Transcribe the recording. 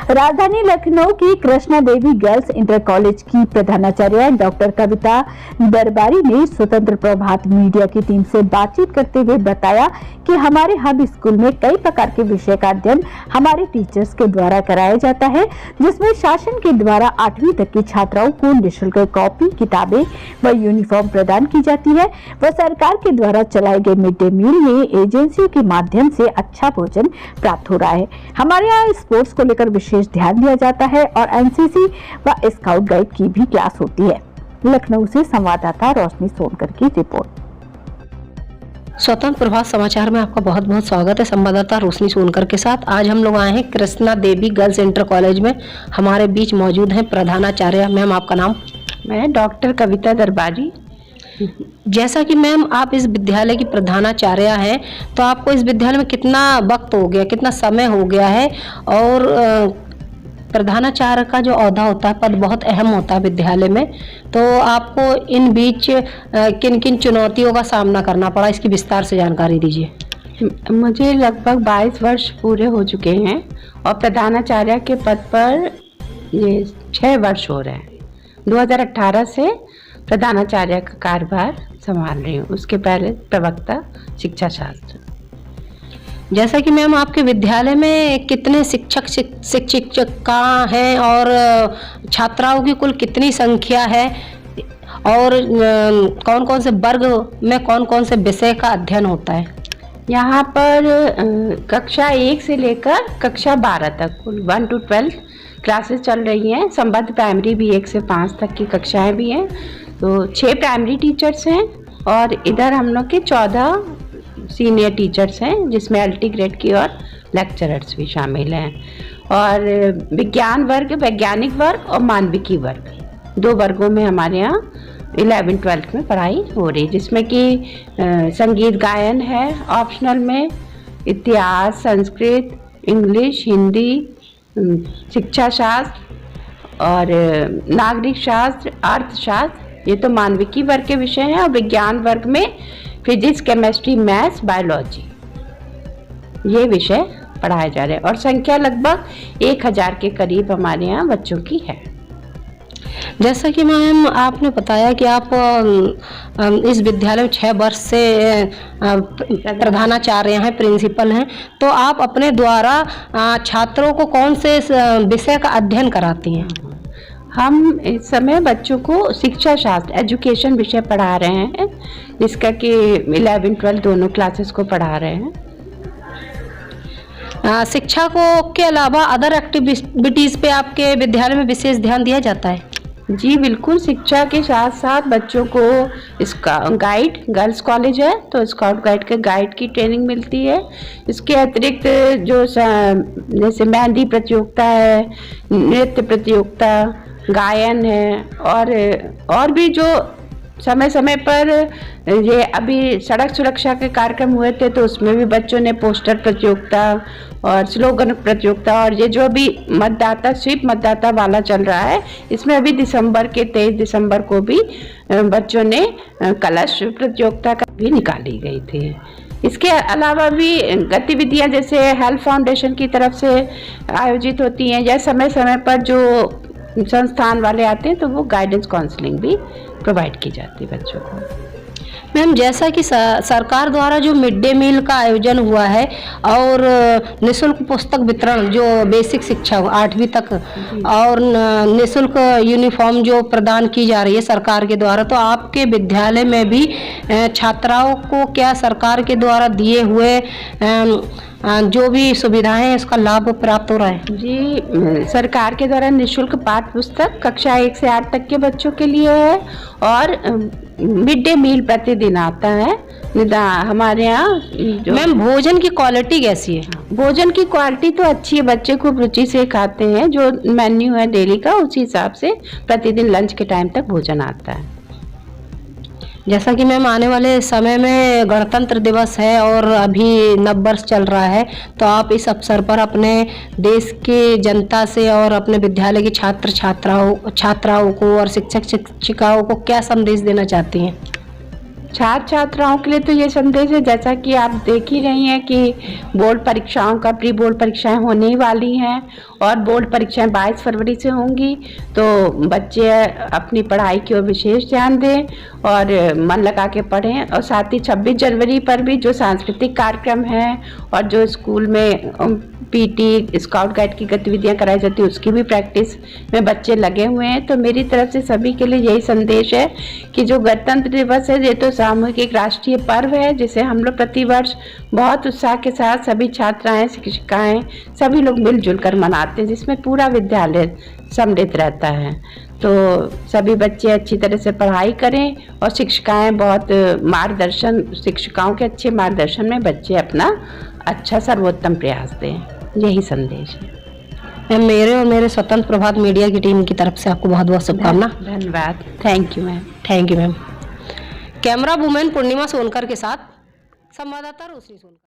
राजधानी लखनऊ की कृष्णा देवी girls inter college की प्रधानाचार्य डॉक्टर कविता दरबारी ने स्वतंत्र प्रभात मीडिया की टीम से बातचीत करते हुए बताया कि हमारे हब स्कूल में कई प्रकार के विषय का अध्ययन हमारे टीचर्स के द्वारा कराया जाता है, जिसमें शासन के द्वारा 8वीं तक की छात्राओं को निःशुल्क कॉपी, किताबें व यूनिफॉर्म प्रदान की जाती है व सरकार के द्वारा चलाए गए मिड डे मील में एजेंसियों के माध्यम से अच्छा भोजन प्राप्त हो रहा है। हमारे यहाँ स्पोर्ट्स को लेकर विशेष ध्यान दिया जाता है और एनसीसी व स्काउट गाइड की भी क्लास होती है। लखनऊ से संवाददाता रोशनी सोनकर की रिपोर्ट। स्वतंत्र प्रभात समाचार में आपका बहुत बहुत स्वागत है। संवाददाता रोशनी सोनकर के साथ आज हम लोग आए हैं कृष्णा देवी गर्ल्स इंटर कॉलेज में। हमारे बीच मौजूद हैं प्रधानाचार्य। मैम, आपका नाम? मैं डॉक्टर कविता दरबारी। जैसा कि मैम आप इस विद्यालय की प्रधानाचार्य हैं, तो आपको इस विद्यालय में कितना वक्त हो गया, कितना समय हो गया है? और प्रधानाचार्य का जो ओहदा होता है, पद बहुत अहम होता है विद्यालय में, तो आपको इन बीच किन किन चुनौतियों का सामना करना पड़ा, इसकी विस्तार से जानकारी दीजिए। मुझे लगभग 22 वर्ष पूरे हो चुके हैं और प्रधानाचार्य के पद पर ये 6 वर्ष हो रहे हैं। 2018 से प्रधानाचार्य का कार्यभार संभाल रही हूँ, उसके पहले प्रवक्ता शिक्षा शास्त्र। जैसा कि मैम आपके विद्यालय में कितने शिक्षिका हैं और छात्राओं की कुल कितनी संख्या है, और कौन कौन से वर्ग में कौन कौन से विषय का अध्ययन होता है? यहाँ पर कक्षा 1 से लेकर कक्षा 12 तक कुल 1 to 12 क्लासेस चल रही हैं। संबद्ध प्राइमरी भी 1 से 5 तक की कक्षाएं भी हैं। तो 6 प्राइमरी टीचर्स हैं और इधर हम लोग के 14 सीनियर टीचर्स हैं, जिसमें LT ग्रेड की और लेक्चरर्स भी शामिल हैं। और विज्ञान वर्ग, वैज्ञानिक वर्ग और मानविकी वर्ग, 2 वर्गों में हमारे यहाँ 11th-12th में पढ़ाई हो रही, जिसमें कि संगीत गायन है ऑप्शनल में, इतिहास, संस्कृत, इंग्लिश, हिंदी, शिक्षा शास्त्र और नागरिक शास्त्र, अर्थशास्त्र, ये तो मानविकी वर्ग के विषय हैं। और विज्ञान वर्ग में फिजिक्स, केमिस्ट्री, मैथ्स, बायोलॉजी, ये विषय पढ़ाए जा रहे हैं और संख्या लगभग 1000 के करीब हमारे यहाँ बच्चों की है। जैसा कि मैम आपने बताया कि आप इस विद्यालय में 6 वर्ष से प्रधानाचार्य हैं, प्रिंसिपल हैं, तो आप अपने द्वारा छात्रों को कौन से विषय का अध्ययन कराती हैं? हम इस समय बच्चों को शिक्षा शास्त्र, एजुकेशन विषय पढ़ा रहे हैं, जिसका कि 11-12 दोनों क्लासेस को पढ़ा रहे हैं। शिक्षा को के अलावा अदर एक्टिविटीज़ पे आपके विद्यालय में विशेष ध्यान दिया जाता है? जी बिल्कुल, शिक्षा के साथ साथ बच्चों को इसका गाइड, गर्ल्स कॉलेज है तो स्काउट गाइड के गाइड की ट्रेनिंग मिलती है। इसके अतिरिक्त जो जैसे मेहंदी प्रतियोगिता है, नृत्य प्रतियोगिता, गायन है और भी जो समय समय पर, ये अभी सड़क सुरक्षा के कार्यक्रम हुए थे तो उसमें भी बच्चों ने पोस्टर प्रतियोगिता और स्लोगन प्रतियोगिता, और ये जो अभी मतदाता स्वीप मतदाता वाला चल रहा है, इसमें अभी 23 दिसंबर को भी बच्चों ने कलश प्रतियोगिता का भी निकाली गई थी। इसके अलावा भी गतिविधियां जैसे हेल्थ फाउंडेशन की तरफ से आयोजित होती हैं, या समय समय पर जो संस्थान वाले आते हैं तो वो गाइडेंस काउंसलिंग भी प्रोवाइड की जाती है बच्चों को। मैम, जैसा कि सरकार द्वारा जो मिड डे मील का आयोजन हुआ है और निःशुल्क पुस्तक वितरण जो बेसिक शिक्षा 8वीं तक और निःशुल्क यूनिफॉर्म जो प्रदान की जा रही है सरकार के द्वारा, तो आपके विद्यालय में भी छात्राओं को क्या सरकार के द्वारा दिए हुए जो भी सुविधाएं हैं उसका लाभ प्राप्त हो रहा है? जी, सरकार के द्वारा निःशुल्क पाठ्य पुस्तक कक्षा 1 से 8 तक के बच्चों के लिए है और मिड डे मील प्रतिदिन आता है हमारे यहाँ। मैम, भोजन की क्वालिटी कैसी है? भोजन की क्वालिटी तो अच्छी है, बच्चे खूब रुचि से खाते हैं। जो मेन्यू है डेली का, उसी हिसाब से प्रतिदिन लंच के टाइम तक भोजन आता है। जैसा कि मैम आने वाले समय में गणतंत्र दिवस है और अभी नव वर्ष चल रहा है, तो आप इस अवसर पर अपने देश की जनता से और अपने विद्यालय के छात्राओं को और शिक्षक शिक्षिकाओं को क्या संदेश देना चाहती हैं? छात्र छात्राओं के लिए तो ये संदेश है, जैसा कि आप देख ही रही हैं कि बोर्ड परीक्षाओं का प्री बोर्ड परीक्षाएं होने ही वाली हैं और बोर्ड परीक्षाएं 22 फरवरी से होंगी। तो बच्चे अपनी पढ़ाई की ओर विशेष ध्यान दें और मन लगा के पढ़ें। और साथ ही 26 जनवरी पर भी जो सांस्कृतिक कार्यक्रम हैं और जो स्कूल में पीटी स्काउट गाइड की गतिविधियां कराई जाती है उसकी भी प्रैक्टिस में बच्चे लगे हुए हैं। तो मेरी तरफ से सभी के लिए यही संदेश है कि जो गणतंत्र दिवस है ये तो सामूहिक एक राष्ट्रीय पर्व है जिसे हम लोग प्रतिवर्ष बहुत उत्साह के साथ सभी छात्राएं, शिक्षिकाएं, सभी लोग मिलजुल कर मनाते हैं, जिसमें पूरा विद्यालय सम्मिलित रहता है। तो सभी बच्चे अच्छी तरह से पढ़ाई करें और शिक्षिकाएं बहुत मार्गदर्शन, शिक्षिकाओं के अच्छे मार्गदर्शन में बच्चे अपना अच्छा सर्वोत्तम प्रयास दें, यही संदेश है। मैम, मेरे और मेरे स्वतंत्र प्रभात मीडिया की टीम की तरफ से आपको बहुत बहुत शुभकामना। धन्यवाद। Thank you ma'am. Thank you ma'am. Camera women Purnima Sonkar के साथ संवाददाता रोशनी सोनकर।